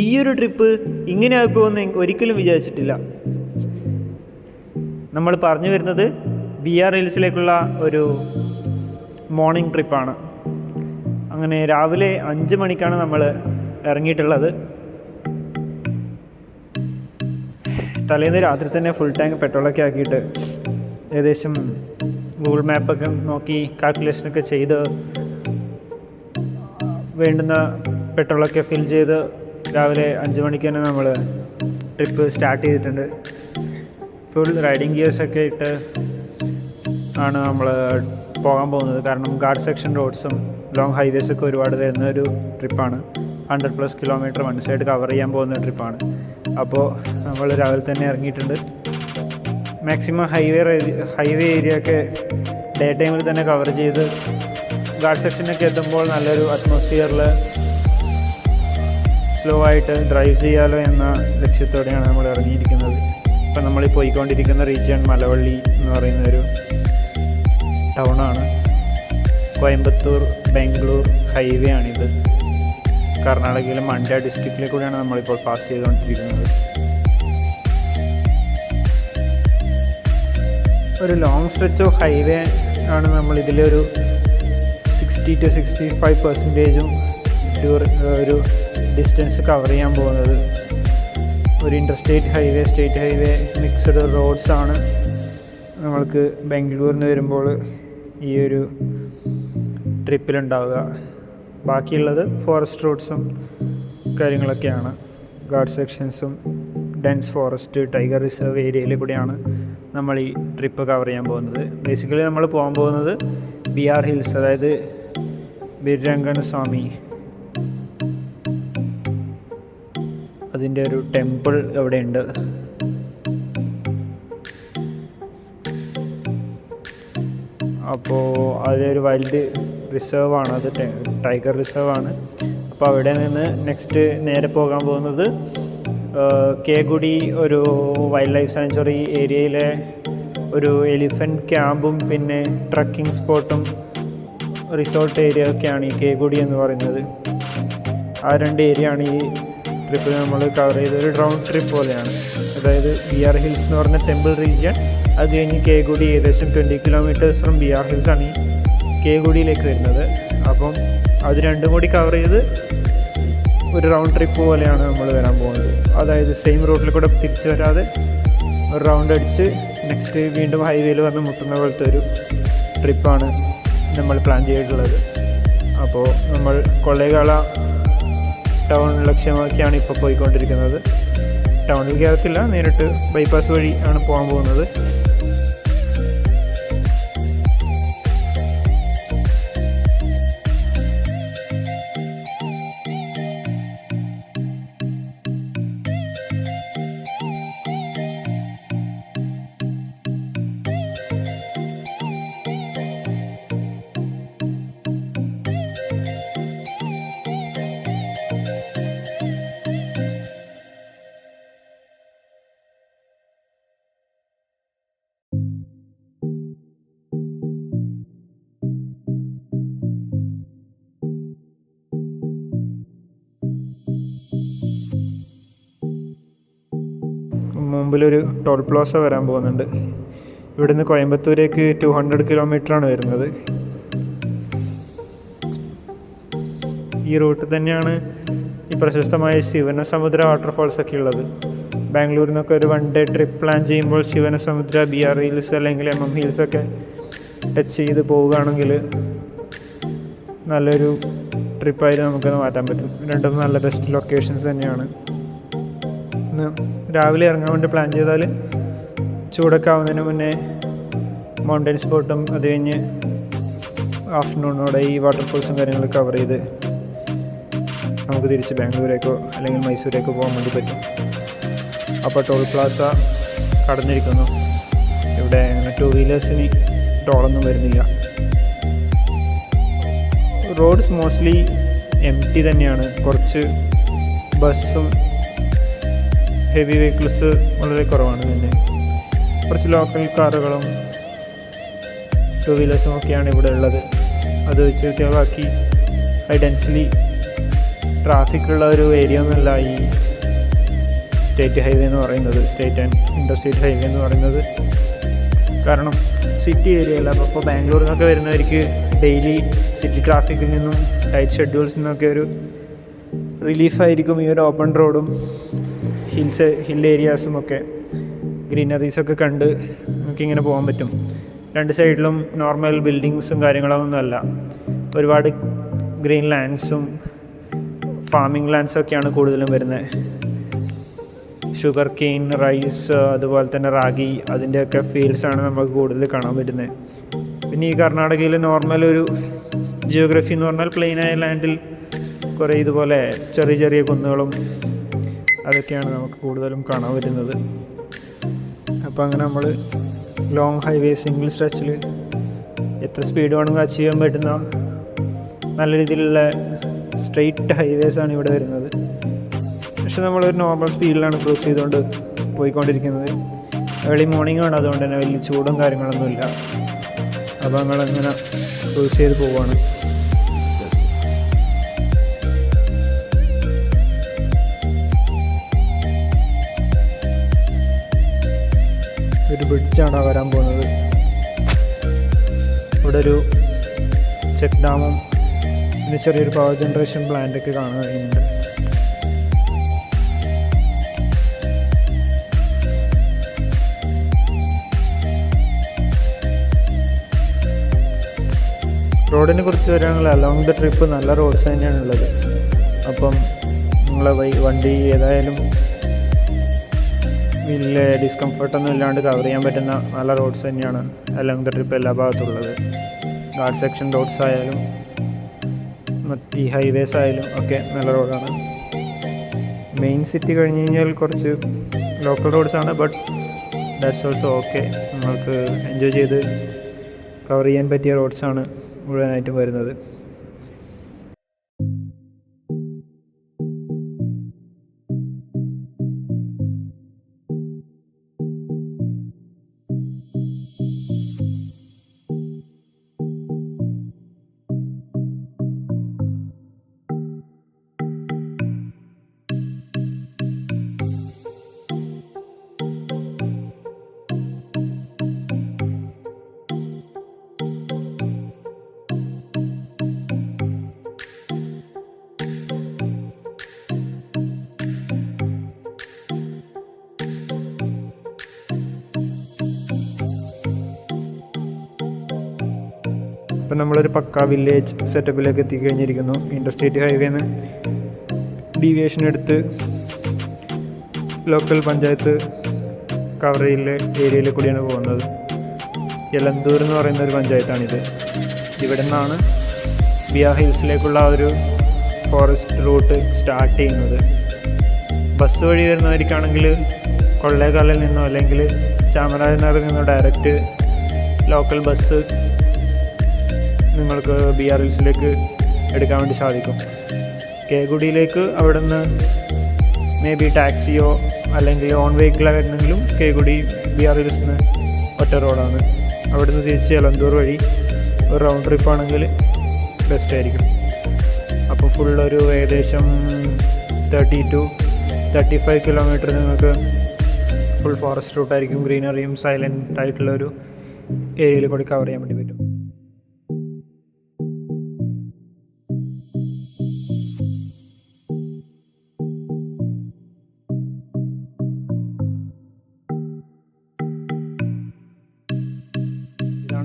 ഈയൊരു ട്രിപ്പ് ഇങ്ങനെ ആയിപ്പോകുമെന്ന് ഒരിക്കലും വിചാരിച്ചിട്ടില്ല. നമ്മൾ പറഞ്ഞു വരുന്നത് BR ഹിൽസിലേക്കുള്ള ഒരു മോർണിംഗ് ട്രിപ്പാണ്. അങ്ങനെ രാവിലെ 5 മണിക്കാണ് നമ്മൾ ഇറങ്ങിയിട്ടുള്ളത്. തലേന്ന് രാത്രി തന്നെ ഫുൾ ടാങ്ക് പെട്രോളൊക്കെ ആക്കിയിട്ട് ഏകദേശം ഗൂഗിൾ മാപ്പൊക്കെ നോക്കി കാൽക്കുലേഷനൊക്കെ ചെയ്ത് വേണ്ടുന്ന പെട്രോളൊക്കെ ഫിൽ ചെയ്ത് രാവിലെ 5 മണിക്ക് തന്നെ നമ്മൾ ട്രിപ്പ് സ്റ്റാർട്ട് ചെയ്തിട്ടുണ്ട്. ഫുൾ റൈഡിങ് ഗിയേഴ്സൊക്കെ ഇട്ട് ആണ് നമ്മൾ പോകാൻ പോകുന്നത്. കാരണം ഗാർഡ് സെക്ഷൻ റോഡ്സും ലോങ് ഹൈവേസൊക്കെ ഒരുപാട് വരുന്ന ഒരു ട്രിപ്പാണ്. 100+ കിലോമീറ്റർ വൺ സൈഡ് കവർ ചെയ്യാൻ പോകുന്ന ട്രിപ്പാണ്. അപ്പോൾ നമ്മൾ രാവിലെ തന്നെ ഇറങ്ങിയിട്ടുണ്ട്. മാക്സിമം ഹൈവേ ഏരിയ ഒക്കെ ഡേ ടൈമിൽ തന്നെ കവർ ചെയ്ത് ഗാർഡ് സെക്ഷനൊക്കെ എത്തുമ്പോൾ നല്ലൊരു അറ്റ്മോസ്ഫിയറിൽ സ്ലോ ആയിട്ട് ഡ്രൈവ് ചെയ്യാലോ എന്ന ലക്ഷ്യത്തോടെയാണ് നമ്മൾ ഇറങ്ങിയിരിക്കുന്നത്. ഇപ്പം നമ്മൾ പോയിക്കൊണ്ടിരിക്കുന്ന റീജിയൻ മലവള്ളി എന്ന് പറയുന്നൊരു ടൗണാണ്. കോയമ്പത്തൂർ ബാംഗ്ലൂർ ഹൈവേ ആണിത്. കർണാടകയിലെ മണ്ഡ്യ ഡിസ്ട്രിക്റ്റിലെ കൂടെയാണ് നമ്മളിപ്പോൾ പാസ് ചെയ്തുകൊണ്ടിരിക്കുന്നത്. ഒരു ലോങ് സ്ട്രെച്ച് ഓഫ് ഹൈവേ ആണ്. നമ്മൾ ഇതിലൊരു 60 to 65% ഒരു ഡിസ്റ്റൻസ് കവർ ചെയ്യാൻ പോകുന്നത്. ഒരു interstate highway, state highway mixed roads ആണ് നമ്മൾക്ക് ബാംഗ്ലൂരിൽ നിന്ന് വരുമ്പോൾ ഈ ഒരു ട്രിപ്പിലുണ്ടാവുക. ബാക്കിയുള്ളത് ഫോറസ്റ്റ് റോഡ്സും കാര്യങ്ങളൊക്കെയാണ്. ഗാർഡ് സെക്ഷൻസും ഡെൻസ് ഫോറസ്റ്റ്, ടൈഗർ റിസർവ് ഏരിയയിൽ കൂടെയാണ് നമ്മൾ ഈ ട്രിപ്പ് കവർ ചെയ്യാൻ പോകുന്നത്. ബേസിക്കലി നമ്മൾ പോകാൻ പോകുന്നത് BR ഹിൽസ്, അതായത് ബിരംഗണ സ്വാമി, അതിൻ്റെ ഒരു ടെമ്പിൾ എവിടെയുണ്ട്. അപ്പോൾ അതൊരു വൈൽഡ് റിസർവാണ്, അത് ടൈഗർ റിസർവാണ്. അപ്പോൾ അവിടെ നിന്ന് നെക്സ്റ്റ് നേരെ പോകാൻ പോകുന്നത് കേഗുഡി, ഒരു വൈൽഡ് ലൈഫ് സാങ്ച്വറി ഏരിയയിലെ ഒരു എലിഫൻറ്റ് ക്യാമ്പും പിന്നെ ട്രക്കിംഗ് സ്പോട്ടും റിസോർട്ട് ഏരിയ ഒക്കെയാണ് ഈ കേഗുഡി എന്ന് പറയുന്നത്. ആ 2 ഏരിയ ആണ് ഈ ട്രിപ്പിൽ നമ്മൾ കവർ ചെയ്ത ഒരു റൗണ്ട് ട്രിപ്പ് പോലെയാണ്. അതായത് BR ഹിൽസ് എന്ന് പറഞ്ഞ ടെമ്പിൾ റീജിയൻ, അത് കഴിഞ്ഞ് കേഗുഡി ഏകദേശം 20 കിലോമീറ്റേഴ്സ് ഫ്രം BR ഹിൽസാണ് ഈ കേഗുഡിയിലേക്ക് വരുന്നത്. അപ്പം അത് രണ്ടും കൂടി കവർ ചെയ്ത് ഒരു റൗണ്ട് ട്രിപ്പ് പോലെയാണ് നമ്മൾ വരാൻ പോകുന്നത്. അതായത് സെയിം റൂട്ടിൽ കൂടെ തിരിച്ച് വരാതെ ഒരു റൗണ്ട് അടിച്ച് നെക്സ്റ്റ് വീണ്ടും ഹൈവേയിൽ വന്ന് മുട്ടുന്ന പോലത്തെ ഒരു ട്രിപ്പാണ് നമ്മൾ പ്ലാൻ ചെയ്തിട്ടുള്ളത്. അപ്പോൾ നമ്മൾ കൊള്ളേകാല ടൗൺ ലക്ഷ്യമാക്കിയാണ് ഇപ്പോൾ പോയിക്കൊണ്ടിരിക്കുന്നത്. ടൗണിൽ കയറത്തില്ല, നേരിട്ട് ബൈപ്പാസ് വഴി ആണ് പോകാൻ പോകുന്നത്. മുമ്പിലൊരു ടോൾ പ്ലാസ വരാൻ പോകുന്നുണ്ട്. ഇവിടുന്ന് കോയമ്പത്തൂരേക്ക് 200 കിലോമീറ്ററാണ് വരുന്നത്. ഈ റൂട്ട് തന്നെയാണ് ഈ പ്രശസ്തമായ ശിവനസമുദ്ര വാട്ടർഫാൾസൊക്കെ ഉള്ളത്. ബാംഗ്ലൂരിൽ നിന്നൊക്കെ ഒരു 1 ഡേ ട്രിപ്പ് പ്ലാൻ ചെയ്യുമ്പോൾ ശിവനസമുദ്ര, BR ഹിൽസ് അല്ലെങ്കിൽ MM ഹിൽസൊക്കെ ടച്ച് ചെയ്ത് പോവുകയാണെങ്കിൽ നല്ലൊരു ട്രിപ്പായിട്ട് നമുക്കത് മാറ്റാൻ പറ്റും. രണ്ടും നല്ല ബെസ്റ്റ് ലൊക്കേഷൻസ് തന്നെയാണ്. ഇന്ന് രാവിലെ ഇറങ്ങാൻ വേണ്ടി പ്ലാൻ ചെയ്താൽ ചൂടൊക്കെ ആവുന്നതിന് മുന്നേ മൗണ്ടൻ സ്പോട്ടും അത് കഴിഞ്ഞ് ആഫ്റ്റർനൂണോടെ ഈ വാട്ടർഫോൾസും കാര്യങ്ങളൊക്കെ കവർ ചെയ്ത് നമുക്ക് തിരിച്ച് ബാംഗ്ലൂരേക്കോ അല്ലെങ്കിൽ മൈസൂരേക്കോ പോകാൻ വേണ്ടി പറ്റും. അപ്പോൾ ടോൾ പ്ലാസ കടന്നിരിക്കുന്നു. ഇവിടെ അങ്ങനെ 2 വീലേഴ്സിന് ടോളൊന്നും വരുന്നില്ല. റോഡ്സ് മോസ്റ്റ്ലി എംപ്റ്റി തന്നെയാണ്. കുറച്ച് ബസ്സും ഹെവി വെഹിക്കിൾസ് വളരെ കുറവാണ്. പിന്നെ കുറച്ച് ലോക്കൽ കാറുകളും 2 വീലേഴ്സും ഒക്കെയാണ് ഇവിടെ ഉള്ളത്. അത് വെച്ച് നോക്കിയാൽ ബാക്കി ഹൈ ഡെൻസിലി ട്രാഫിക്കുള്ള ഒരു ഏരിയ ഒന്നുമല്ല ഈ സ്റ്റേറ്റ് ഹൈവേ എന്ന് പറയുന്നത്, സ്റ്റേറ്റ് ആൻഡ് ഇൻ്റർസ്റ്റേറ്റ് ഹൈവേ എന്ന് പറയുന്നത്. കാരണം സിറ്റി ഏരിയ അല്ല. അപ്പോൾ ബാംഗ്ലൂരിൽ നിന്നൊക്കെ വരുന്നവർക്ക് ഡെയിലി സിറ്റി ട്രാഫിക്കിൽ നിന്നും ടൈറ്റ് ഷെഡ്യൂൾസിൽ നിന്നൊക്കെ ഒരു റിലീഫായിരിക്കും ഈ ഒരു ഓപ്പൺ റോഡും ഹിൽ ഏരിയാസും ഒക്കെ. ഗ്രീനറീസൊക്കെ കണ്ട് നമുക്കിങ്ങനെ പോകാൻ പറ്റും. രണ്ട് സൈഡിലും നോർമൽ ബിൽഡിങ്സും കാര്യങ്ങളൊന്നുമല്ല, ഒരുപാട് ഗ്രീൻ ലാൻഡ്സും ഫാമിംഗ് ലാൻഡ്സൊക്കെയാണ് കൂടുതലും വരുന്നത്. ഷുഗർ കെയിൻ, റൈസ്, അതുപോലെ തന്നെ റാഗി, അതിൻ്റെയൊക്കെ ഫീൽഡ്സാണ് നമുക്ക് കൂടുതൽ കാണാൻ പറ്റുന്നത്. പിന്നെ ഈ കർണാടകയിൽ നോർമൽ ഒരു ജിയോഗ്രഫി എന്ന് പറഞ്ഞാൽ പ്ലെയിനായ ലാൻഡിൽ കുറേ ഇതുപോലെ ചെറിയ ചെറിയ കുന്നുകളും അതൊക്കെയാണ് നമുക്ക് കൂടുതലും കാണാൻ പറ്റുന്നത്. അപ്പോൾ അങ്ങനെ നമ്മൾ ലോങ് ഹൈവേ സിംഗിൾ സ്ട്രെച്ചിൽ എത്ര സ്പീഡ് വേണമെങ്കിൽ അച്ചീവ് ചെയ്യാൻ പറ്റുന്ന നല്ല രീതിയിലുള്ള സ്ട്രെയിറ്റ് ഹൈവേസാണ് ഇവിടെ വരുന്നത്. പക്ഷെ നമ്മളൊരു നോർമൽ സ്പീഡിലാണ് ക്രൂസ് ചെയ്തുകൊണ്ട് പോയിക്കൊണ്ടിരിക്കുന്നത്. ഏർലി മോർണിംഗ് ആണ്, അതുകൊണ്ട് തന്നെ വലിയ ചൂടും കാര്യങ്ങളൊന്നുമില്ല. അപ്പോൾ ഞങ്ങളിങ്ങനെ ക്രൂസ് ചെയ്ത് പോവുകയാണ്. ഒരു ബ്രിഡ്ജാണ് വരാൻ പോകുന്നത്. ഇവിടെ ഒരു ചെക്ക് ഡാമും പിന്നെ ചെറിയൊരു പവർ ജനറേഷൻ പ്ലാന്റൊക്കെ കാണാൻ കഴിയുന്നുണ്ട്. റോഡിനെ കുറിച്ച് വരികയാണെങ്കിൽ അലോങ് ദ ട്രിപ്പ് നല്ല റോഡ്സ് തന്നെയാണുള്ളത്. അപ്പം നിങ്ങളെ വണ്ടി ഏതായാലും വലിയ ഡിസ്കംഫർട്ടൊന്നും ഇല്ലാണ്ട് കവർ ചെയ്യാൻ പറ്റുന്ന നല്ല റോഡ്സ് തന്നെയാണ് അലോങ് ദ ട്രിപ്പ് എല്ലാ ഭാഗത്തുള്ളത്. ഗാർഡ് സെക്ഷൻ റോഡ്സ് ആയാലും ഈ ഹൈവേസ് ആയാലും ഒക്കെ നല്ല റോഡാണ്. മെയിൻ സിറ്റി കഴിഞ്ഞ് കഴിഞ്ഞാൽ കുറച്ച് ലോക്കൽ റോഡ്സാണ്, ബട്ട് ദാറ്റ്സ് ഓൾസോ ഓക്കെ. നമ്മൾക്ക് എൻജോയ് ചെയ്ത് കവർ ചെയ്യാൻ പറ്റിയ റോഡ്സാണ് മുഴുവനായിട്ടും വരുന്നത്. ഇപ്പം നമ്മളൊരു പക്ക വില്ലേജ് സെറ്റപ്പിലേക്ക് എത്തിക്കഴിഞ്ഞിരിക്കുന്നു. ഇൻ്റർസ്റ്റേറ്റ് ഹൈവേന്ന് ഡീവിയേഷൻ എടുത്ത് ലോക്കൽ പഞ്ചായത്ത് കവർ ചെയ്യുന്ന ഏരിയയിൽ കൂടിയാണ് പോകുന്നത്. യലന്തൂർ എന്ന് പറയുന്ന ഒരു പഞ്ചായത്താണിത്. ഇവിടെ നിന്നാണ് ബിയാർ ഹിൽസിലേക്കുള്ള ഒരു ഫോറസ്റ്റ് റൂട്ട് സ്റ്റാർട്ട് ചെയ്യുന്നത്. ബസ് വഴി വരുന്നവർക്കാണെങ്കിൽ കൊള്ളേക്കാലിൽ നിന്നോ അല്ലെങ്കിൽ ചാമരാജനഗറിൽ നിന്നോ ഡയറക്റ്റ് ലോക്കൽ ബസ് നിങ്ങൾക്ക് ബിയാർ ഹിൽസിലേക്ക് എടുക്കാൻ വേണ്ടി സാധിക്കും. കേഗുഡിയിലേക്ക് അവിടെ നിന്ന് മേ ബി ടാക്സിയോ അല്ലെങ്കിൽ ഓൺ വെഹിക്കിളോ വരുന്നെങ്കിലും കേഗുഡി ബിയാർ ഹിൽസിൽ നിന്ന് ഒറ്റ റോഡാണ്. അവിടെ നിന്ന് തിരിച്ച് എലന്തൂർ വഴി ഒരു റൗണ്ട് ട്രിപ്പ് ആണെങ്കിൽ ബെസ്റ്റ് ആയിരിക്കും. അപ്പോൾ ഫുള്ളൊരു ഏകദേശം 30 to 35 കിലോമീറ്റർ നിങ്ങൾക്ക് ഫുൾ ഫോറസ്റ്റ് റൂട്ടായിരിക്കും. ഗ്രീനറിയും സൈലൻ്റ് ആയിട്ടുള്ളൊരു ഏരിയയിൽ കൂടി കവർ ചെയ്യാൻ വേണ്ടി പറ്റും.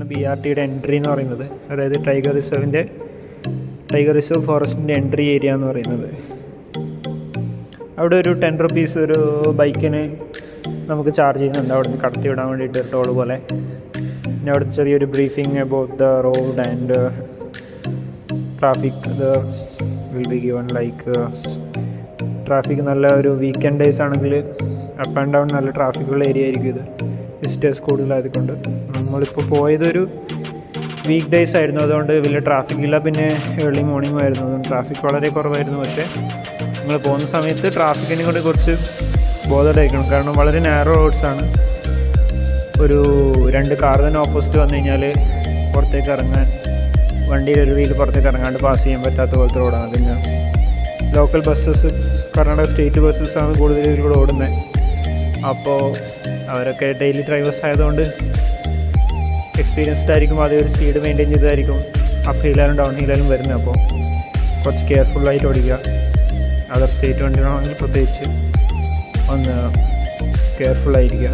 BRTയുടെ എൻട്രി എന്ന് പറയുന്നത്, അതായത് ടൈഗർ റിസർവ് ഫോറസ്റ്റിൻ്റെ എൻട്രി ഏരിയ എന്ന് പറയുന്നത്. അവിടെ ഒരു 10 rupees ഒരു ബൈക്കിന് നമുക്ക് ചാർജ് ചെയ്യുന്നുണ്ട് അവിടെ നിന്ന് കടത്തി വിടാൻ വേണ്ടിയിട്ട്, ടോൾ പോലെ. പിന്നെ അവിടെ ചെറിയൊരു briefing about the road and traffic will be given. Like traffic നല്ല ഒരു വീക്കെൻഡ് ഡേയ്സ് ആണെങ്കിൽ അപ്പ് ആൻഡ് ഡൗൺ നല്ല ട്രാഫിക്കുള്ള ഏരിയ ആയിരിക്കും ഇത്, വിസിറ്റേഴ്സ് കൂടുതലായതുകൊണ്ട്. നമ്മളിപ്പോൾ പോയതൊരു വീക്ക് ഡേയ്സ് ആയിരുന്നു, അതുകൊണ്ട് വലിയ ട്രാഫിക് ഇല്ല. പിന്നെ ഏർലി മോർണിംഗ് ആയിരുന്നു, അതുകൊണ്ട് ട്രാഫിക് വളരെ കുറവായിരുന്നു. പക്ഷേ നമ്മൾ പോകുന്ന സമയത്ത് ട്രാഫിക്കിനെ കൊണ്ട് കുറച്ച് ബോധഡായിരിക്കണം, കാരണം വളരെ നാരോ റോഡ്സാണ്. ഒരു 2 കാർ തന്നെ ഓപ്പോസിറ്റ് വന്നു കഴിഞ്ഞാൽ പുറത്തേക്ക് ഇറങ്ങാൻ, വണ്ടിയിൽ ഒരു വീല് പുറത്തേക്ക് ഇറങ്ങാണ്ട് പാസ് ചെയ്യാൻ പറ്റാത്ത പോലത്തെ റോഡാണ്. പിന്നെ ലോക്കൽ ബസ്സസ്, കർണാടക സ്റ്റേറ്റ് ബസ്സസ്സാണ് കൂടുതൽ ഇതിലൂടെ ഓടുന്നത്. അപ്പോൾ അവരൊക്കെ ഡെയിലി ഡ്രൈവേഴ്സ് ആയതുകൊണ്ട് എക്സ്പീരിയൻസ്ഡ് ആയിരിക്കും. അതേ ഒരു സ്പീഡ് മെയിൻറ്റെയിൻ ചെയ്തായിരിക്കും അപ്പ് ഹില്ലാലും ഡൗൺ ഹില്ലാലും വരുന്നത്. അപ്പോൾ കുറച്ച് കെയർഫുള്ളായിട്ട് ഓടിക്കുക. അതർ സ്റ്റേറ്റ് വണ്ടികളാണെങ്കിൽ പ്രത്യേകിച്ച് ഒന്ന് കെയർഫുള്ളായിരിക്കുക.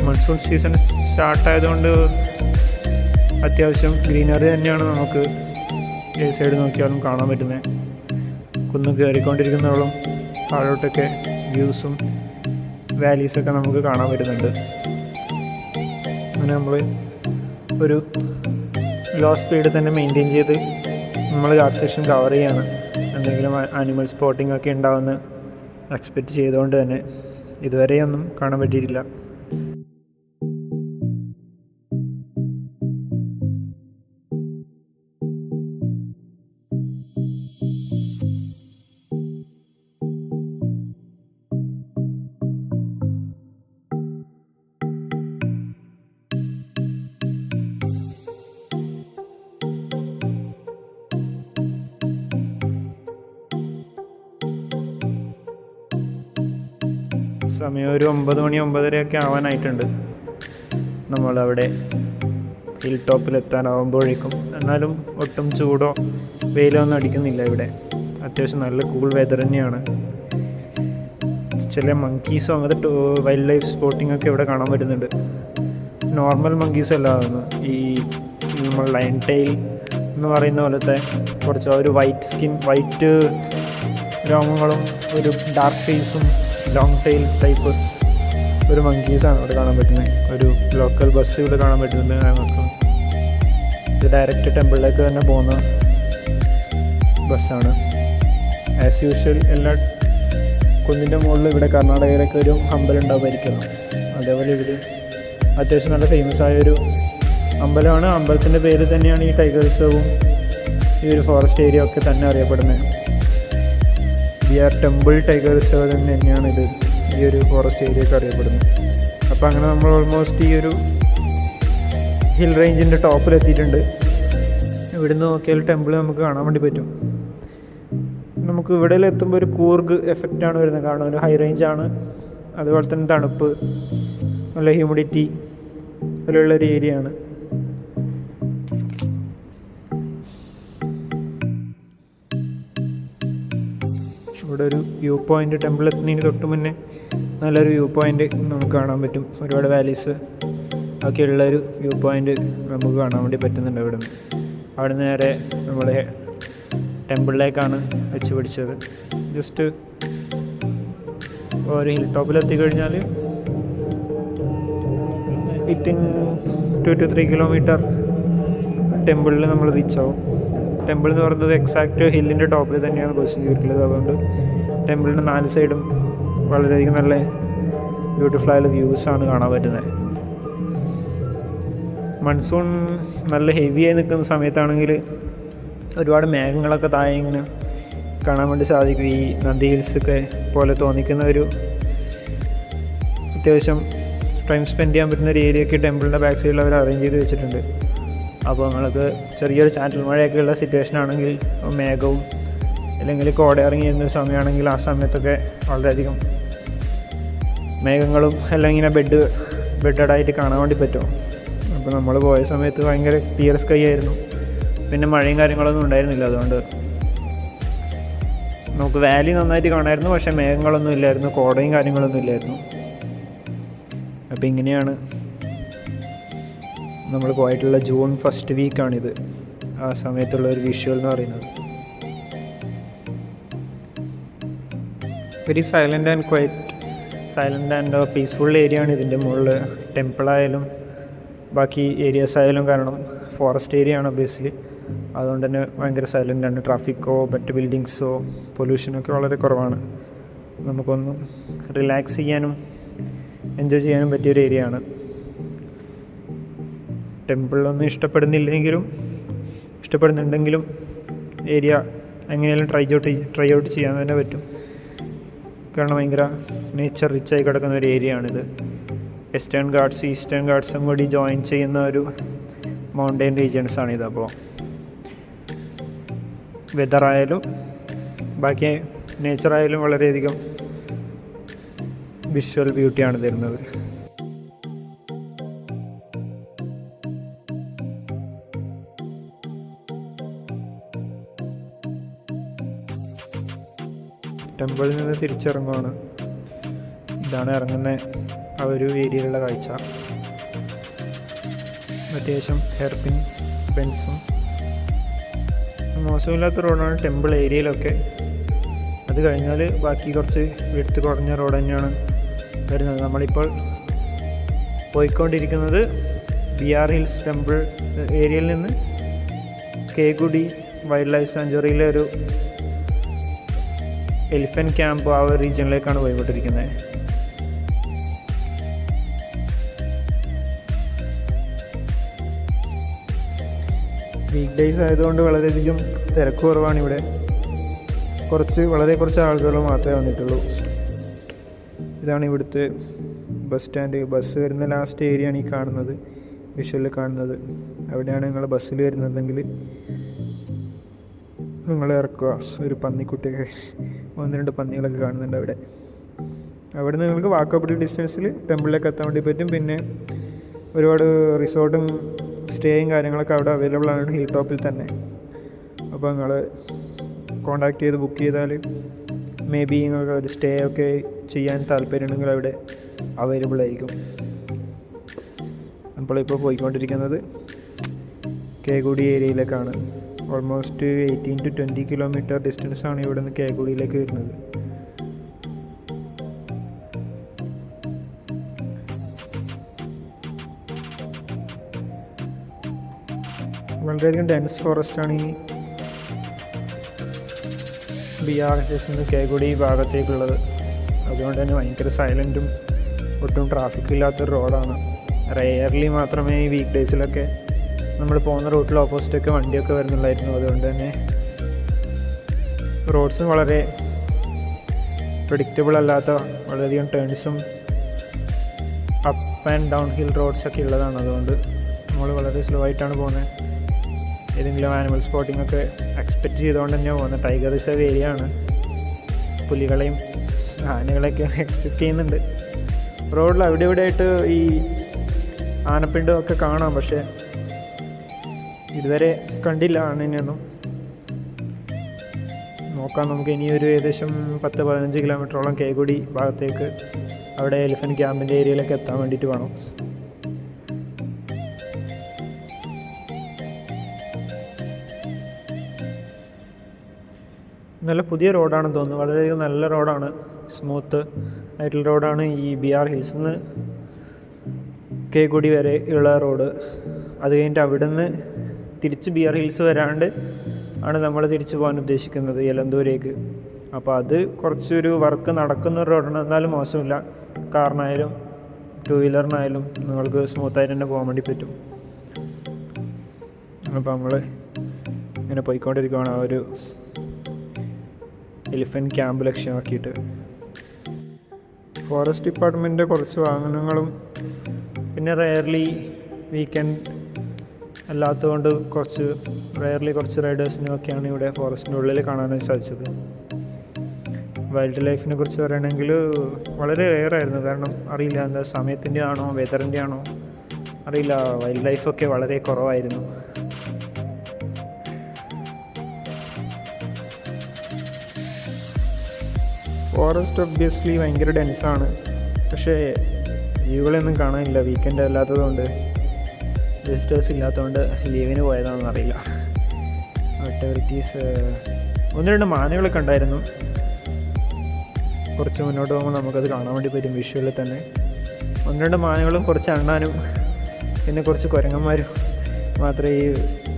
മൺസൂൺ സീസൺ സ്റ്റാർട്ടായതുകൊണ്ട് അത്യാവശ്യം ഗ്രീനറി തന്നെയാണ് നമുക്ക് ഏത് സൈഡ് നോക്കിയാലും കാണാൻ പറ്റുന്നത്. കുന്ന് കയറിക്കൊണ്ടിരിക്കുന്നവളും താഴോട്ടൊക്കെ വ്യൂസും വാലീസൊക്കെ നമുക്ക് കാണാൻ പറ്റുന്നുണ്ട്. അങ്ങനെ നമ്മൾ ഒരു ലോ സ്പീഡ് തന്നെ മെയിൻറ്റെയിൻ ചെയ്ത് നമ്മൾ ഗാർഡ് സെക്ഷൻ കവർ ചെയ്യാണ്. എന്തെങ്കിലും ആനിമൽ സ്പോട്ടിംഗ് ഒക്കെ ഉണ്ടാവുമെന്ന് എക്സ്പെക്റ്റ് ചെയ്തുകൊണ്ട് തന്നെ ഇതുവരെയൊന്നും കാണാൻ പറ്റിയിട്ടില്ല. സമയം ഒരു 9 മണി 9:30 ആവാനായിട്ടുണ്ട്. നമ്മളവിടെ ഹിൽ ടോപ്പിലെത്താനാവുമ്പോഴേക്കും. എന്നാലും ഒട്ടും ചൂടോ വെയിലോ ഒന്നും അടിക്കുന്നില്ല. ഇവിടെ അത്യാവശ്യം നല്ല കൂൾ വെതർ തന്നെയാണ്. ചില മങ്കീസോ അങ്ങനത്തെ വൈൽഡ് ലൈഫ് സ്പോട്ടിംഗ് ഒക്കെ ഇവിടെ കാണാൻ പറ്റുന്നുണ്ട്. നോർമൽ മങ്കീസ് അല്ലാതെ ഈ നമ്മൾ ലയൺ ടെയിൽ എന്ന് പറയുന്ന പോലത്തെ കുറച്ച് ഒരു വൈറ്റ് സ്കിൻ, വൈറ്റ് രോമങ്ങളും ഒരു ഡാർക്ക് ഫേസും ലോങ് ടെയിൽ ടൈപ്പ് ഒരു മങ്കീസാണ് ഇവിടെ കാണാൻ പറ്റുന്നത്. ഒരു ലോക്കൽ ബസ് ഇവിടെ കാണാൻ പറ്റുന്നുണ്ട് ഞങ്ങൾക്ക്. ഇത് ഡയറക്റ്റ് ടെമ്പിളിലേക്ക് തന്നെ പോകുന്ന ബസ്സാണ്. ആസ് യൂഷ്വൽ എല്ലാ കുന്നിൻ്റെ മുകളിൽ ഇവിടെ കർണാടകയിലൊക്കെ ഒരു അമ്പലം ഉണ്ടാവുമായിരിക്കുമല്ലോ. അതേപോലെ ഇവിടെ അത്യാവശ്യം നല്ല ഫേമസ് ആയൊരു അമ്പലമാണ്. അമ്പലത്തിൻ്റെ പേര് തന്നെയാണ് ഈ ടൈഗർ റിസർവും ഈ ഒരു ഫോറസ്റ്റ് ഏരിയ ഒക്കെ തന്നെ അറിയപ്പെടുന്നത്. ബിയാർ ടെമ്പിൾ ടൈഗർ റിസർവ് തന്നെയാണ് ഇത്, ഈ ഒരു ഫോറസ്റ്റ് ഏരിയ ഒക്കെ അറിയപ്പെടുന്നത്. അപ്പോൾ അങ്ങനെ നമ്മൾ ഓൾമോസ്റ്റ് ഈ ഒരു ഹിൽ റേഞ്ചിൻ്റെ ടോപ്പിലെത്തിയിട്ടുണ്ട്. ഇവിടുന്ന് നോക്കിയാൽ ടെമ്പിൾ നമുക്ക് കാണാൻ വേണ്ടി പറ്റും. നമുക്ക് ഇവിടെ എത്തുമ്പോൾ ഒരു കൂർഗ് എഫക്റ്റാണ് വരുന്നത്. കാരണം ഒരു ഹൈ റേഞ്ചാണ്, അതുപോലെ തന്നെ തണുപ്പ്, നല്ല ഹ്യൂമിഡിറ്റി അതിലുള്ളൊരു ഏരിയയാണ്. ഇവിടെ ഒരു വ്യൂ പോയിൻ്റ്, ടെമ്പിൾ എത്തുന്നതിന് തൊട്ട് മുന്നേ നല്ലൊരു വ്യൂ പോയിൻ്റ് നമുക്ക് കാണാൻ പറ്റും. ഒരുപാട് വാലീസ് ഒക്കെ ഉള്ളൊരു വ്യൂ പോയിൻ്റ് നമുക്ക് കാണാൻ വേണ്ടി പറ്റുന്നുണ്ട്. അവിടെ നിന്ന് നേരെ നമ്മുടെ ടെമ്പിളിലേക്കാണ് വെച്ച് പിടിച്ചത്. ജസ്റ്റ് ഒരു ഹിൽ ടോപ്പിലെത്തിക്കഴിഞ്ഞാൽ വിത്തിൻ 2 to 3 കിലോമീറ്റർ ടെമ്പിളിൽ നമ്മൾ റീച്ച് ആവും. ടെമ്പിൾ എന്ന് പറയുന്നത് എക്സാക്റ്റ് ഹില്ലിൻ്റെ ടോപ്പിൽ തന്നെയാണ് ബസ് കയറിയിട്ടുള്ളത്. അതുകൊണ്ട് ടെമ്പിളിൻ്റെ 4 സൈഡും വളരെയധികം നല്ല ബ്യൂട്ടിഫുൾ ആയുള്ള വ്യൂസാണ് കാണാൻ പറ്റുന്നത്. മൺസൂൺ നല്ല ഹെവിയായി നിൽക്കുന്ന സമയത്താണെങ്കിൽ ഒരുപാട് മേഘങ്ങളൊക്കെ താഴെ ഇങ്ങനെ കാണാൻ വേണ്ടി സാധിക്കും. ഈ നന്ദി ഹിൽസൊക്കെ പോലെ തോന്നിക്കുന്ന ഒരു അത്യാവശ്യം ടൈം സ്പെൻഡ് ചെയ്യാൻ പറ്റുന്ന ഒരു ഏരിയയൊക്കെ ടെമ്പിളിൻ്റെ ബാക്ക് സൈഡിൽ അവർ അറേഞ്ച് ചെയ്ത് വെച്ചിട്ടുണ്ട്. അപ്പോൾ നിങ്ങൾക്ക് ചെറിയൊരു ചാറ്റൽ മഴയൊക്കെ ഉള്ള സിറ്റുവേഷൻ ആണെങ്കിൽ, മേഘവും അല്ലെങ്കിൽ കോട ഇറങ്ങി വരുന്ന സമയമാണെങ്കിൽ, ആ സമയത്തൊക്കെ വളരെയധികം മേഘങ്ങളും എല്ലാം ഇങ്ങനെ ബെഡഡായിട്ട് കാണാൻ വേണ്ടി പറ്റും. അപ്പോൾ നമ്മൾ പോയ സമയത്ത് ഭയങ്കര ക്ലിയർ സ്കൈ ആയിരുന്നു. പിന്നെ മഴയും കാര്യങ്ങളൊന്നും ഉണ്ടായിരുന്നില്ല. അതുകൊണ്ട് നമുക്ക് വാലി നന്നായിട്ട് കാണാമായിരുന്നു. പക്ഷേ മേഘങ്ങളൊന്നും ഇല്ലായിരുന്നു, കോടയും കാര്യങ്ങളൊന്നും ഇല്ലായിരുന്നു. അപ്പോൾ ഇങ്ങനെയാണ് നമ്മൾ പോയിട്ടുള്ള ജൂൺ 1st വീക്കാണിത്. ആ സമയത്തുള്ള ഒരു വിഷ്വൽ എന്ന് പറയുന്നത് very silent and quiet, silent and peaceful area ആണ്. ഇതിൻ്റെ മുകളിൽ ടെമ്പിളായാലും ബാക്കി ഏരിയാസ് ആയാലും, കാരണം ഫോറസ്റ്റ് ഏരിയ ആണ് ബേസിക്കലി. അതുകൊണ്ട് തന്നെ ഭയങ്കര സൈലൻ്റാണ്. ട്രാഫിക്കോ മറ്റ് ബിൽഡിങ്സോ പൊല്യൂഷനൊക്കെ വളരെ കുറവാണ്. നമുക്കൊന്ന് റിലാക്സ് ചെയ്യാനും എൻജോയ് ചെയ്യാനും പറ്റിയൊരു ഏരിയ ആണ്. ടെമ്പിളൊന്നും ഇഷ്ടപ്പെടുന്നുണ്ടെങ്കിലും ഏരിയ എങ്ങനെയാലും ട്രൈ ഔട്ട് ചെയ്യാൻ തന്നെ പറ്റും. കാരണം ഭയങ്കര നേച്ചർ റിച്ചായി കിടക്കുന്ന ഒരു ഏരിയ ആണിത്. വെസ്റ്റേൺ ഗാർഡ്സ് ഈസ്റ്റേൺ ഗാർഡ്സും കൂടി ജോയിൻ ചെയ്യുന്ന ഒരു മൗണ്ടെയിൻ റീജിയൻസാണിത്. അപ്പോൾ വെതറായാലും ബാക്കി നേച്ചറായാലും വളരെയധികം വിഷ്വൽ ബ്യൂട്ടിയാണ് തരുന്നത്. ടെമ്പിളിൽ നിന്ന് തിരിച്ചിറങ്ങുവാണ്. ഇതാണ് ഇറങ്ങുന്ന ആ ഒരു ഏരിയയിലുള്ള കാഴ്ച. അത്യാവശ്യം ഹെയർപിൻ ബെൻസും മോശമില്ലാത്ത റോഡാണ് ടെമ്പിൾ ഏരിയയിലൊക്കെ. അത് കഴിഞ്ഞാൽ ബാക്കി കുറച്ച് എടുത്ത് കുറഞ്ഞ റോഡ് തന്നെയാണ് വരുന്നത്. നമ്മളിപ്പോൾ പോയിക്കൊണ്ടിരിക്കുന്നത് BR ഹിൽസ് ടെമ്പിൾ ഏരിയയിൽ നിന്ന് കേഗുഡി വൈൽഡ് ലൈഫ് സാങ്ച്വറിയിലെ ഒരു എലിഫൻറ്റ് ക്യാമ്പ് ആ ഒരു റീജിയനിലേക്കാണ് പോയിക്കൊണ്ടിരിക്കുന്നത്. വീക്ക് ഡേയ്സ് ആയതുകൊണ്ട് വളരെയധികം തിരക്ക് കുറവാണ് ഇവിടെ. വളരെ കുറച്ച് ആളുകൾ മാത്രമേ വന്നിട്ടുള്ളൂ. ഇതാണ് ഇവിടുത്തെ ബസ് സ്റ്റാൻഡ്. ബസ് വരുന്ന ലാസ്റ്റ് ഏരിയയാണ് ഈ കാണുന്നത്, വിഷ്വലിൽ കാണുന്നത്. അവിടെയാണ് നിങ്ങൾ ബസ്സിൽ വരുന്നതെങ്കിൽ നിങ്ങൾ ഇറക്കുക. ഒരു പന്നിക്കുട്ടിയൊക്കെ 1-2 പന്നികളൊക്കെ കാണുന്നുണ്ട് അവിടെ. അവിടെ നിങ്ങൾക്ക് വാക്കബിൾ ഡിസ്റ്റൻസിൽ ടെമ്പിളിലേക്ക് എത്താൻ വേണ്ടി പറ്റും. പിന്നെ ഒരുപാട് റിസോർട്ടും സ്റ്റേയും കാര്യങ്ങളൊക്കെ അവിടെ അവൈലബിൾ ആണ് ഹിൽ ടോപ്പിൽ തന്നെ. അപ്പോൾ നിങ്ങൾ കോൺടാക്ട് ചെയ്ത് ബുക്ക് ചെയ്താൽ മേ ബി നിങ്ങൾക്ക് ഒരു സ്റ്റേ ഒക്കെ ചെയ്യാൻ താല്പര്യമുണ്ടെങ്കിൽ അവിടെ അവൈലബിൾ ആയിരിക്കും. നമ്മളിപ്പോൾ പോയിക്കൊണ്ടിരിക്കുന്നത് കേഗുഡി ഏരിയയിലേക്കാണ്. ഓൾമോസ്റ്റ് 18 to 20 കിലോമീറ്റർ ഡിസ്റ്റൻസാണ് ഇവിടെ നിന്ന് കേഗുഡിയിലേക്ക് വരുന്നത്. വളരെയധികം ഡെൻസ് ഫോറസ്റ്റാണ് ഈ BR ഹിൽസിൽ നിന്ന് കേഗുഡി ഭാഗത്തേക്കുള്ളത്. അതുകൊണ്ട് തന്നെ ഭയങ്കര സൈലൻറ്റും ഒട്ടും ട്രാഫിക് ഇല്ലാത്തൊരു റോഡാണ്. റെയർലി മാത്രമേ ഈ വീക്ക് ഡേയ്സിലൊക്കെ നമ്മൾ പോകുന്ന റൂട്ടിൽ ഓപ്പോസിറ്റൊക്കെ വണ്ടിയൊക്കെ വരുന്നുള്ളായിരുന്നു. അതുകൊണ്ട് തന്നെ റോഡ്സും വളരെ പ്രെഡിക്റ്റബിൾ അല്ലാത്ത വളരെയധികം ടേൺസും അപ്പ് ആൻഡ് ഡൗൺ ഹിൽ റോഡ്സൊക്കെ ഉള്ളതാണ്. അതുകൊണ്ട് നമ്മൾ വളരെ സ്ലോ ആയിട്ടാണ് പോകുന്നത്. ഏതെങ്കിലും ആനിമൽ സ്പോട്ടിംഗ് ഒക്കെ എക്സ്പെക്റ്റ് ചെയ്തുകൊണ്ട് തന്നെയാണ് പോകുന്നത്. ടൈഗർ റിസർവ് ഏരിയ ആണ്. പുലികളെയും ആനകളെയൊക്കെ എക്സ്പെക്റ്റ് ചെയ്യുന്നുണ്ട്. റോഡിൽ അവിടെ ഇവിടെ ആയിട്ട് ഈ ആനപ്പിണ്ടം ഒക്കെ കാണാം, പക്ഷേ ഇതുവരെ കണ്ടില്ല ആനയൊന്നും. നോക്കാം, നമുക്ക് ഇനിയൊരു ഏകദേശം 10-15 കിലോമീറ്ററോളം കേഗുഡി ഭാഗത്തേക്ക് അവിടെ എലിഫൻറ്റ് ക്യാമ്പിൻ്റെ ഏരിയയിലേക്ക് എത്താൻ വേണ്ടിയിട്ട് വേണം. നല്ല പുതിയ റോഡാണെന്ന് തോന്നുന്നു. വളരെയധികം നല്ല റോഡാണ്, സ്മൂത്ത് ആയിട്ടുള്ള റോഡാണ് ഈ BR ഹിൽസിൽ നിന്ന് കേഗുഡി വരെ ഉള്ള റോഡ്. അത് കഴിഞ്ഞിട്ട് അവിടെ നിന്ന് തിരിച്ച് BR ഹിൽസ് വരാണ്ട് ആണ് നമ്മൾ തിരിച്ചു പോകാൻ ഉദ്ദേശിക്കുന്നത് യലന്തൂരേക്ക്. അപ്പോൾ അത് കുറച്ചൊരു വർക്ക് നടക്കുന്ന ഒരു റോഡാണ്. എന്നാലും മോശമില്ല. കാറിനായാലും 2 വീലറിനായാലും നിങ്ങൾക്ക് സ്മൂത്തായിട്ട് തന്നെ പോകാൻ വേണ്ടി പറ്റും. അപ്പോൾ നമ്മൾ ഇങ്ങനെ പോയിക്കൊണ്ടിരിക്കുകയാണ് ആ ഒരു എലിഫൻറ്റ് ക്യാമ്പ് ലക്ഷ്യമാക്കിയിട്ട്. ഫോറസ്റ്റ് ഡിപ്പാർട്ട്മെൻറ്റിൻ്റെ കുറച്ച് വാഹനങ്ങളും പിന്നെ റെയർലി വീക്കെൻഡ് അല്ലാത്തതുകൊണ്ട് കുറച്ച് റൈഡേഴ്സിനൊക്കെയാണ് ഇവിടെ ഫോറസ്റ്റിൻ്റെ ഉള്ളിൽ കാണാനായി സാധിച്ചത്. വൈൽഡ് ലൈഫിനെ കുറിച്ച് പറയുകയാണെങ്കിൽ വളരെ റെയറായിരുന്നു. കാരണം അറിയില്ല, എന്താ സമയത്തിൻ്റെ ആണോ വെതറിൻ്റെ ആണോ അറിയില്ല, വൈൽഡ് ലൈഫൊക്കെ വളരെ കുറവായിരുന്നു. ഫോറസ്റ്റ് ഒബ്വിയസ്ലി ഭയങ്കര ഡെൻസാണ്, പക്ഷേ വ്യൂകളൊന്നും കാണാനില്ല. വീക്കെൻഡ് അല്ലാത്തതുകൊണ്ട്, വിസിറ്റേഴ്സ് ഇല്ലാത്തതുകൊണ്ട് ലീവിന് പോയതാണെന്ന് അറിയില്ല. ആക്ടിവിറ്റീസ് 1-2 മാനുകളൊക്കെ ഉണ്ടായിരുന്നു. കുറച്ച് മുന്നോട്ട് പോകുമ്പോൾ നമുക്കത് കാണാൻ വേണ്ടി പറ്റും വിഷ്വലിൽ തന്നെ. 1-2 മാനുകളും കുറച്ച് അണ്ണാനും പിന്നെ കുറച്ച് കുരങ്ങന്മാരും മാത്രമേ ഈ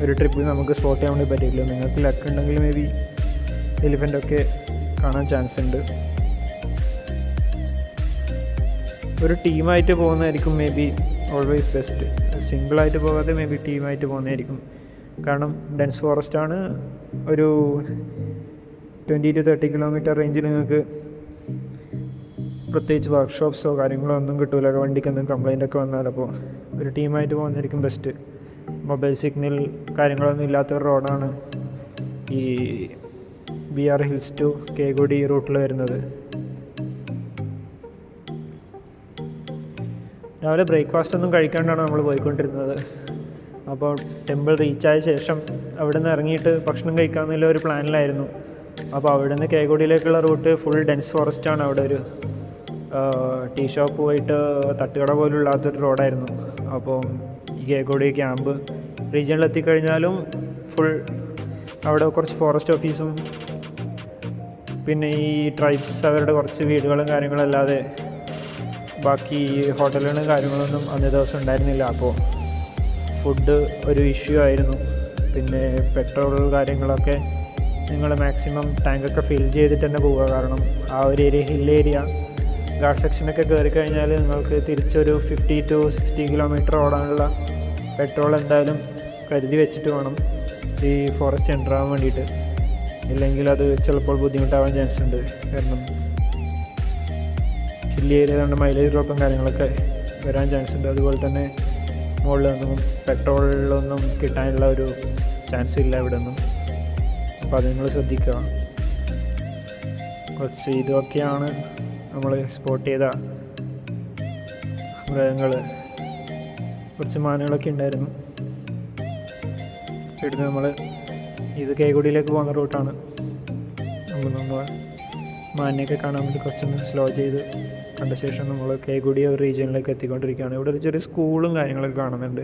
ഒരു ട്രിപ്പിൽ നമുക്ക് സ്പോട്ട് ചെയ്യാൻ വേണ്ടി പറ്റില്ല. നിങ്ങൾക്ക് ലക്ക് ഉണ്ടെങ്കിൽ മേ ബി എലിഫൻ്റൊക്കെ കാണാൻ ചാൻസ് ഉണ്ട്. ഒരു ടീമായിട്ട് പോകുന്നതായിരിക്കും മേ ബി ഓൾവേസ് ബെസ്റ്റ്. സിംഗിളായിട്ട് പോകാതെ മേ ബി ടീമായിട്ട് പോകുന്നതായിരിക്കും. കാരണം ഡെൻസ് ഫോറസ്റ്റാണ്. ഒരു 20 to 30 കിലോമീറ്റർ റേഞ്ചിൽ നിങ്ങൾക്ക് പ്രത്യേകിച്ച് വർക്ക്ഷോപ്സോ കാര്യങ്ങളോ ഒന്നും കിട്ടില്ല. വണ്ടിക്കൊന്നും കംപ്ലൈൻ്റ് ഒക്കെ വന്നാൽ. അപ്പോൾ ഒരു ടീമായിട്ട് പോകുന്നതായിരിക്കും ബെസ്റ്റ്. മൊബൈൽ സിഗ്നൽ കാര്യങ്ങളൊന്നും ഇല്ലാത്തൊരു റോഡാണ് ഈ BR ഹിൽസ് ടു കേഗുടി റൂട്ടിൽ വരുന്നത്. രാവിലെ ബ്രേക്ക്ഫാസ്റ്റ് ഒന്നും കഴിക്കാണ്ടാണ് നമ്മൾ പോയിക്കൊണ്ടിരുന്നത്. അപ്പോൾ ടെമ്പിൾ റീച്ചായ ശേഷം അവിടെ നിന്ന് ഇറങ്ങിയിട്ട് ഭക്ഷണം കഴിക്കാമെന്നുള്ള ഒരു പ്ലാനിലായിരുന്നു. അപ്പോൾ അവിടെ നിന്ന് കേഗുടിയിലേക്കുള്ള റൂട്ട് ഫുൾ ഡെൻസ് ഫോറസ്റ്റാണ്. അവിടെ ഒരു ടീ ഷോപ്പ് പോയിട്ട് തട്ടുകട പോലും ഇല്ലാത്തൊരു റോഡായിരുന്നു. അപ്പോൾ ഈ കേഗുടി ക്യാമ്പ് റീജിയനിൽ എത്തിക്കഴിഞ്ഞാലും ഫുൾ അവിടെ കുറച്ച് ഫോറസ്റ്റ് ഓഫീസും പിന്നെ ഈ ട്രൈബ്സ് അവരുടെ കുറച്ച് വീടുകളും കാര്യങ്ങളും അല്ലാതെ ബാക്കി ഹോട്ടലുകളും കാര്യങ്ങളൊന്നും അന്നേ ദിവസം ഉണ്ടായിരുന്നില്ല. അപ്പോൾ ഫുഡ് ഒരു ഇഷ്യൂ ആയിരുന്നു. പിന്നെ പെട്രോൾ കാര്യങ്ങളൊക്കെ നിങ്ങൾ മാക്സിമം ടാങ്കൊക്കെ ഫിൽ ചെയ്തിട്ട് തന്നെ പോവുക. കാരണം ആ ഒരു ഏരിയ ഹിൽ ഏരിയ ഗാർഡ് സെക്ഷനൊക്കെ കയറി കഴിഞ്ഞാൽ നിങ്ങൾക്ക് തിരിച്ചൊരു 50 to 60 കിലോമീറ്റർ ഓടാനുള്ള പെട്രോൾ എന്തായാലും കരുതി വെച്ചിട്ട് വേണം ഈ ഫോറസ്റ്റ് എൻ്റർ ആവാൻ വേണ്ടിയിട്ട്. ഇല്ലെങ്കിൽ അത് ചിലപ്പോൾ ബുദ്ധിമുട്ടാവാൻ ചാൻസ് ഉണ്ട്. കാരണം ഹിൽ ഏരിയ കൊണ്ട് മൈലേജ് ഡ്രോപ്പും കാര്യങ്ങളൊക്കെ വരാൻ ചാൻസ് ഉണ്ട്. അതുപോലെ തന്നെ മുകളിലൊന്നും പെട്രോളിലൊന്നും കിട്ടാനുള്ള ഒരു ചാൻസ് ഇല്ല ഇവിടെ ഒന്നും. അപ്പോൾ അത് നിങ്ങൾ ശ്രദ്ധിക്കുക. കുറച്ച് ഇതൊക്കെയാണ് നമ്മൾ സ്പോട്ട് ചെയ്ത മൃഗങ്ങൾ. കുറച്ച് മാനുകളൊക്കെ ഉണ്ടായിരുന്നു. ഇവിടുന്ന് നമ്മൾ ഇത് കേഗുടിയിലേക്ക് പോകുന്ന റൂട്ടാണ്. നമ്മൾ മാനിനെയൊക്കെ കാണാൻ വേണ്ടി കുറച്ചൊന്ന് സ്ലോ ചെയ്ത് കണ്ട ശേഷം നമ്മൾ കേഗുടി ഒരു റീജിയനിലേക്ക് എത്തിക്കൊണ്ടിരിക്കുകയാണ്. ഇവിടെ ഒരു ചെറിയ സ്കൂളും കാര്യങ്ങളൊക്കെ കാണുന്നുണ്ട്.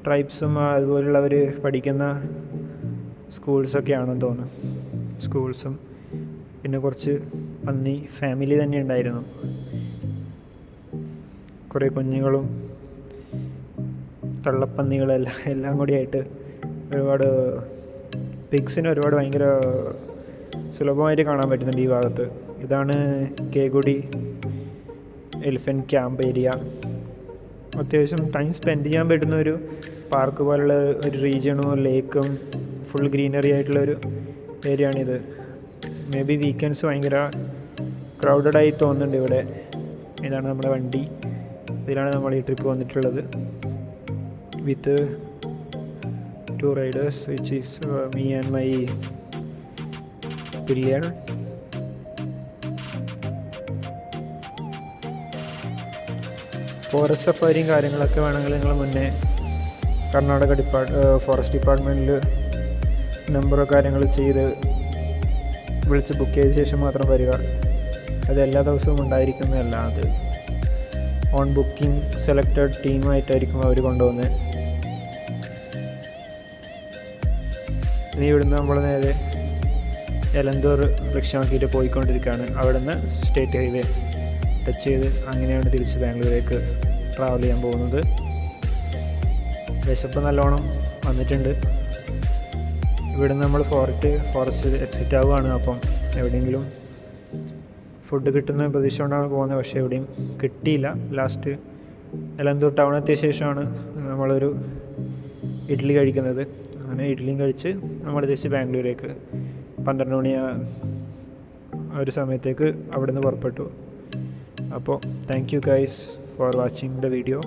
ട്രൈബ്സും അതുപോലുള്ളവർ പഠിക്കുന്ന സ്കൂൾസൊക്കെയാണെന്ന് തോന്നുന്നു. സ്കൂൾസും പിന്നെ കുറച്ച് പന്നി ഫാമിലി തന്നെ ഉണ്ടായിരുന്നു. കുറേ കുഞ്ഞുങ്ങളും എല്ലാം കൂടിയായിട്ട് ഒരുപാട് പിഗ്സിന് ഒരുപാട് ഭയങ്കര സുലഭമായിട്ട് കാണാൻ പറ്റുന്നുണ്ട് ഈ ഭാഗത്ത്. ഇതാണ് കേഗുടി എലിഫൻറ്റ് ക്യാമ്പ് ഏരിയ. അത്യാവശ്യം ടൈം സ്പെൻഡ് ചെയ്യാൻ പറ്റുന്ന ഒരു പാർക്ക് പോലുള്ള ഒരു റീജിയണും ലേക്കും ഫുൾ ഗ്രീനറി ആയിട്ടുള്ളൊരു ഏരിയ ആണിത്. മേ ബി വീക്കെൻഡ്സ് ഭയങ്കര ക്രൗഡഡായി തോന്നുന്നുണ്ട് ഇവിടെ. ഇതാണ് നമ്മുടെ വണ്ടി. ഇതിലാണ് നമ്മൾ ഈ ട്രിപ്പ് വന്നിട്ടുള്ളത് with 2 riders, which is me and my pillion. Forest സഫാരിയും കാര്യങ്ങളൊക്കെ വേണമെങ്കിൽ നിങ്ങൾ മുന്നേ കർണാടക ഫോറസ്റ്റ് ഡിപ്പാർട്ട്മെൻറ്റിൽ നമ്പറോ കാര്യങ്ങൾ ചെയ്ത് വിളിച്ച് ബുക്ക് ചെയ്ത ശേഷം മാത്രം വരിക. അത് എല്ലാ ദിവസവും ഉണ്ടായിരിക്കുന്നതല്ല. അത് ഓൺ ബുക്കിംഗ് സെലക്റ്റഡ് ടീമായിട്ടായിരിക്കും അവർ കൊണ്ടുപോകുന്നത്. ഇനി ഇവിടുന്ന് നമ്മൾ നേരെ എലന്തൂർ ലക്ഷ്യമാക്കിയിട്ട് പോയിക്കൊണ്ടിരിക്കുകയാണ്. അവിടെ നിന്ന് സ്റ്റേറ്റ് ഹൈവേ ടച്ച് ചെയ്ത് അങ്ങനെയാണ് തിരിച്ച് ബാംഗ്ലൂരേക്ക് ട്രാവൽ ചെയ്യാൻ പോകുന്നത്. വിശപ്പ് നല്ലോണം വന്നിട്ടുണ്ട്. ഇവിടുന്ന് നമ്മൾ ഫോറസ്റ്റ് എക്സിറ്റ് ആവുകയാണ്. അപ്പം എവിടെയെങ്കിലും ഫുഡ് കിട്ടുന്ന പ്രതീക്ഷ കൊണ്ടാണ് പോകുന്നത്. പക്ഷേ എവിടെയും കിട്ടിയില്ല. ലാസ്റ്റ് എലന്തൂർ ടൗൺ എത്തിയ ശേഷമാണ് നമ്മളൊരു ഇഡ്ഡലി കഴിക്കുന്നത്. അങ്ങനെ ഇഡ്ഡലിയും കഴിച്ച് നമ്മൾ തിരിച്ച് ബാംഗ്ലൂരേക്ക് 12 മണി ഒരു സമയത്തേക്ക് അവിടെ നിന്ന് പുറപ്പെട്ടു. അപ്പോൾ thank you guys for watching the video.